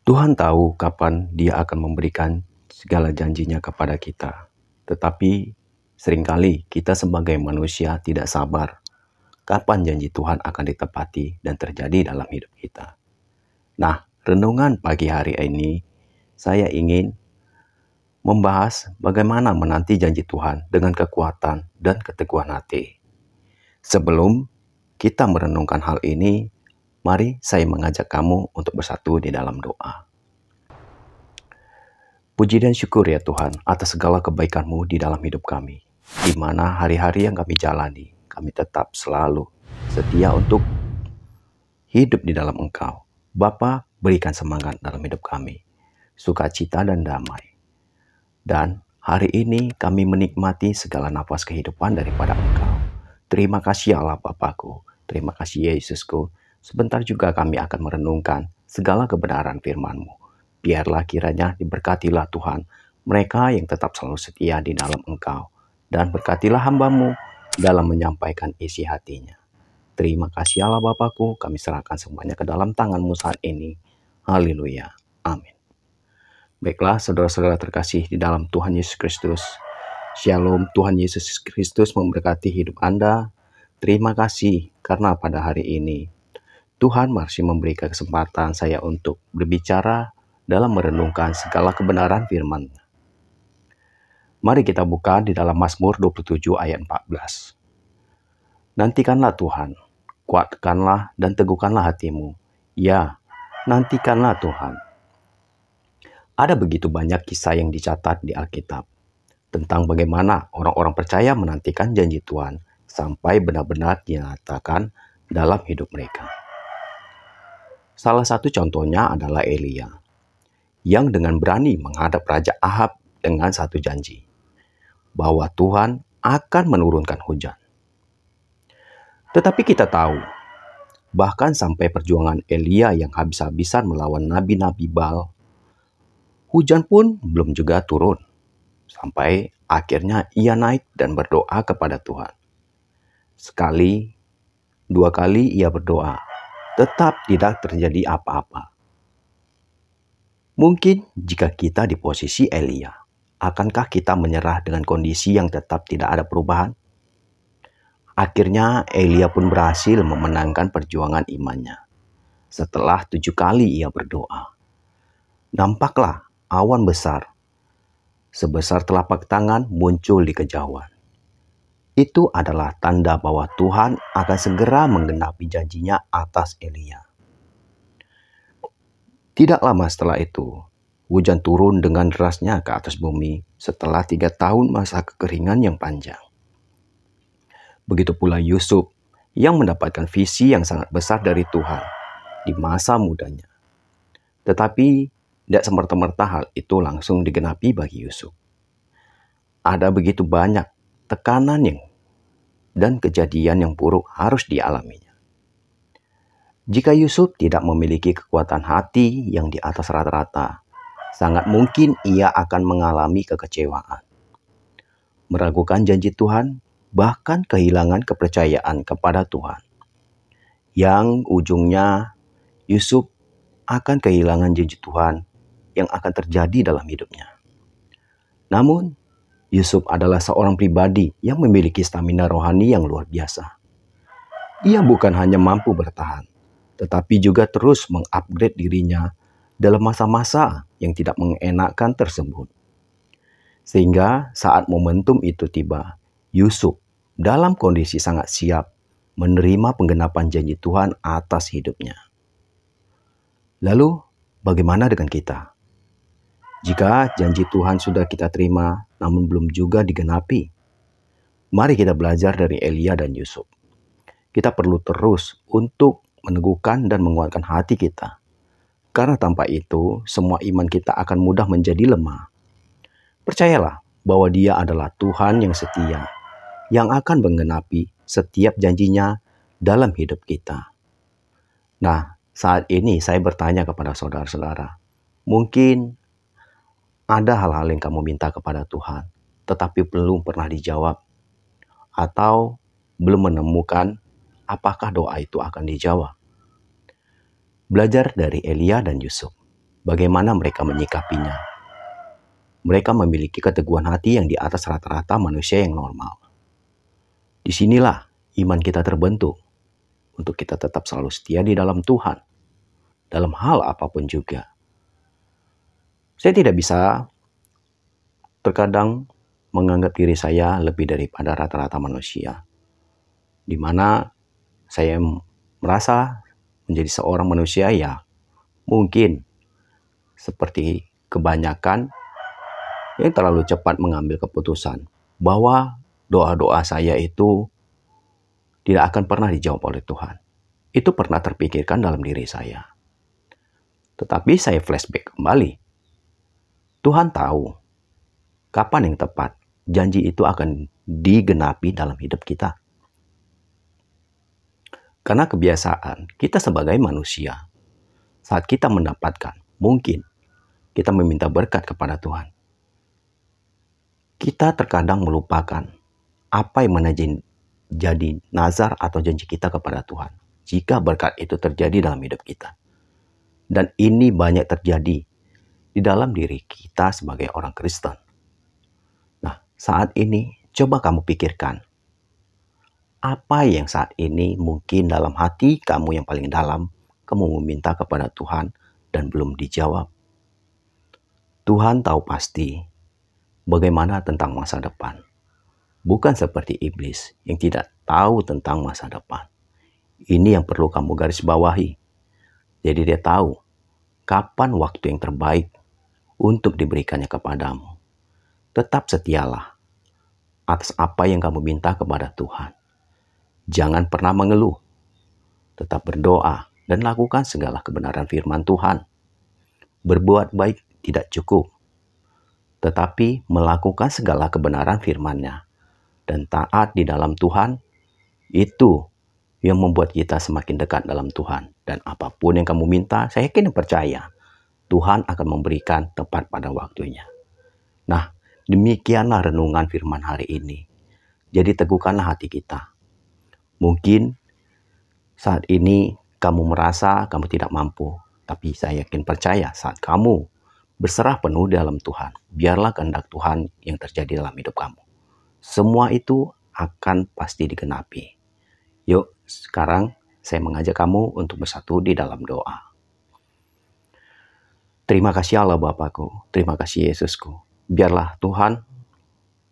Tuhan tahu kapan Dia akan memberikan segala janjinya kepada kita. Tetapi seringkali kita sebagai manusia tidak sabar kapan janji Tuhan akan ditepati dan terjadi dalam hidup kita. Nah, renungan pagi hari ini saya ingin membahas bagaimana menanti janji Tuhan dengan kekuatan dan keteguhan hati. Sebelum kita merenungkan hal ini, mari saya mengajak kamu untuk bersatu di dalam doa. Puji dan syukur ya Tuhan atas segala kebaikan-Mu di dalam hidup kami. Di mana hari-hari yang kami jalani, kami tetap selalu setia untuk hidup di dalam Engkau. Bapa, berikan semangat dalam hidup kami, sukacita dan damai. Dan hari ini kami menikmati segala nafas kehidupan daripada Engkau. Terima kasih Allah Bapakku, terima kasih Yesusku. Sebentar juga kami akan merenungkan segala kebenaran firman-Mu. Biarlah kiranya diberkatilah Tuhan mereka yang tetap selalu setia di dalam Engkau. Dan berkatilah hamba-Mu dalam menyampaikan isi hatinya. Terima kasih Allah Bapakku, kami serahkan semuanya ke dalam tangan-Mu saat ini. Haleluya. Amin. Baiklah saudara-saudara terkasih di dalam Tuhan Yesus Kristus. Shalom, Tuhan Yesus Kristus memberkati hidup Anda. Terima kasih karena pada hari ini Tuhan masih memberi kesempatan saya untuk berbicara dalam merenungkan segala kebenaran firman. Mari kita buka di dalam Mazmur 27 ayat 14. Nantikanlah Tuhan, kuatkanlah dan teguhkanlah hatimu. Ya, nantikanlah Tuhan. Ada begitu banyak kisah yang dicatat di Alkitab tentang bagaimana orang-orang percaya menantikan janji Tuhan sampai benar-benar dinyatakan dalam hidup mereka. Salah satu contohnya adalah Elia, yang dengan berani menghadap Raja Ahab dengan satu janji, bahwa Tuhan akan menurunkan hujan. Tetapi kita tahu, bahkan sampai perjuangan Elia yang habis-habisan melawan nabi-nabi Baal, hujan pun belum juga turun. Sampai akhirnya ia naik dan berdoa kepada Tuhan. Sekali, dua kali ia berdoa, tetap tidak terjadi apa-apa. Mungkin jika kita di posisi Elia, akankah kita menyerah dengan kondisi yang tetap tidak ada perubahan? Akhirnya Elia pun berhasil memenangkan perjuangan imannya. Setelah 7 kali ia berdoa, nampaklah awan besar sebesar telapak tangan muncul di kejauhan. Itu adalah tanda bahwa Tuhan akan segera menggenapi janjinya atas Elia. Tidak lama setelah itu, hujan turun dengan derasnya ke atas bumi setelah 3 tahun masa kekeringan yang panjang. Begitu pula Yusuf yang mendapatkan visi yang sangat besar dari Tuhan di masa mudanya. Tetapi tidak semerta-merta hal itu langsung digenapi bagi Yusuf. Ada begitu banyak tekanan dan kejadian yang buruk harus dialaminya. Jika Yusuf tidak memiliki kekuatan hati yang di atas rata-rata, sangat mungkin ia akan mengalami kekecewaan, meragukan janji Tuhan, bahkan kehilangan kepercayaan kepada Tuhan. Yang ujungnya Yusuf akan kehilangan janji Tuhan yang akan terjadi dalam hidupnya. Namun, Yusuf adalah seorang pribadi yang memiliki stamina rohani yang luar biasa. Ia bukan hanya mampu bertahan, tetapi juga terus mengupgrade dirinya dalam masa-masa yang tidak mengenakan tersebut. Sehingga saat momentum itu tiba, Yusuf dalam kondisi sangat siap menerima penggenapan janji Tuhan atas hidupnya. Lalu, bagaimana dengan kita? Jika janji Tuhan sudah kita terima, namun belum juga digenapi, mari kita belajar dari Elia dan Yusuf. Kita perlu terus untuk meneguhkan dan menguatkan hati kita. Karena tanpa itu, semua iman kita akan mudah menjadi lemah. Percayalah bahwa Dia adalah Tuhan yang setia, yang akan menggenapi setiap janjinya dalam hidup kita. Nah, saat ini saya bertanya kepada saudara-saudara, mungkin ada hal-hal yang kamu minta kepada Tuhan, tetapi belum pernah dijawab, atau belum menemukan apakah doa itu akan dijawab. Belajar dari Elia dan Yusuf. bagaimana mereka menyikapinya. Mereka memiliki keteguhan hati yang di atas rata-rata manusia yang normal. Disinilah iman kita terbentuk untuk kita tetap selalu setia di dalam Tuhan, dalam hal apapun juga. Saya tidak bisa terkadang menganggap diri saya lebih daripada rata-rata manusia, di mana saya merasa menjadi seorang manusia ya mungkin seperti kebanyakan yang terlalu cepat mengambil keputusan bahwa doa-doa saya itu tidak akan pernah dijawab oleh Tuhan. Itu pernah terpikirkan dalam diri saya. Tetapi saya flashback kembali. Tuhan tahu kapan yang tepat janji itu akan digenapi dalam hidup kita. Karena kebiasaan kita sebagai manusia, saat kita mendapatkan, mungkin kita meminta berkat kepada Tuhan. Kita terkadang melupakan apa yang jadi nazar atau janji kita kepada Tuhan. Jika berkat itu terjadi dalam hidup kita. Dan ini banyak terjadi di dalam diri kita sebagai orang Kristen. Nah, saat ini coba kamu pikirkan. Apa yang saat ini mungkin dalam hati kamu yang paling dalam, kamu meminta kepada Tuhan dan belum dijawab. Tuhan tahu pasti bagaimana tentang masa depan. Bukan seperti iblis yang tidak tahu tentang masa depan. Ini yang perlu kamu garis bawahi. Jadi dia tahu kapan waktu yang terbaik untuk diberikannya kepadamu. Tetap setialah atas apa yang kamu minta kepada Tuhan. Jangan pernah mengeluh. Tetap berdoa dan lakukan segala kebenaran firman Tuhan. Berbuat baik tidak cukup, tetapi melakukan segala kebenaran firman-Nya dan taat di dalam Tuhan, itu yang membuat kita semakin dekat dalam Tuhan. Dan apapun yang kamu minta, saya yakin dan percaya, Tuhan akan memberikan tepat pada waktunya. Nah, demikianlah renungan firman hari ini. Jadi teguhkanlah hati kita. Mungkin saat ini kamu merasa kamu tidak mampu, tapi saya yakin percaya saat kamu berserah penuh dalam Tuhan, biarlah kehendak Tuhan yang terjadi dalam hidup kamu. Semua itu akan pasti digenapi. Yuk, sekarang saya mengajak kamu untuk bersatu di dalam doa. Terima kasih Allah Bapakku, terima kasih Yesusku. Biarlah Tuhan,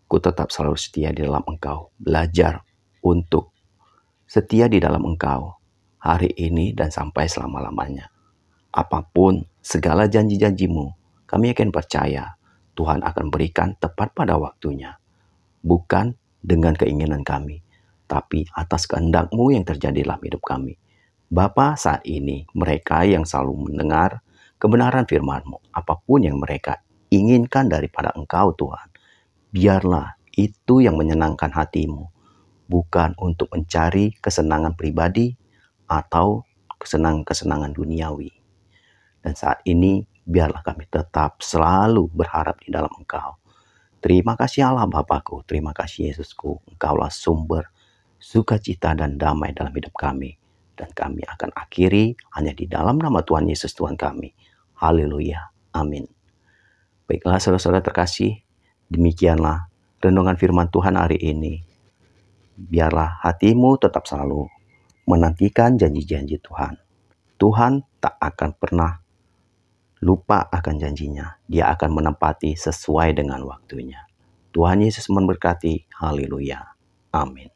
ku tetap selalu setia di dalam Engkau, belajar untuk setia di dalam Engkau hari ini dan sampai selama-lamanya. Apapun segala janji-janjimu, kami yakin percaya Tuhan akan berikan tepat pada waktunya. Bukan dengan keinginan kami, tapi atas kehendak-Mu yang terjadi dalam hidup kami. Bapa, saat ini mereka yang selalu mendengar kebenaran firman-Mu, apapun yang mereka inginkan daripada Engkau Tuhan, biarlah itu yang menyenangkan hati-Mu. Bukan untuk mencari kesenangan pribadi atau kesenangan-kesenangan duniawi. Dan saat ini biarlah kami tetap selalu berharap di dalam Engkau. Terima kasih Allah Bapakku, terima kasih Yesusku. Engkaulah sumber sukacita dan damai dalam hidup kami. Dan kami akan akhiri hanya di dalam nama Tuhan Yesus Tuhan kami. Haleluya, amin. Baiklah saudara-saudara terkasih, demikianlah renungan firman Tuhan hari ini. Biarlah hatimu tetap selalu menantikan janji-janji Tuhan. Tuhan tak akan pernah lupa akan janjinya. Dia akan menepati sesuai dengan waktunya. Tuhan Yesus memberkati. Haleluya. Amin.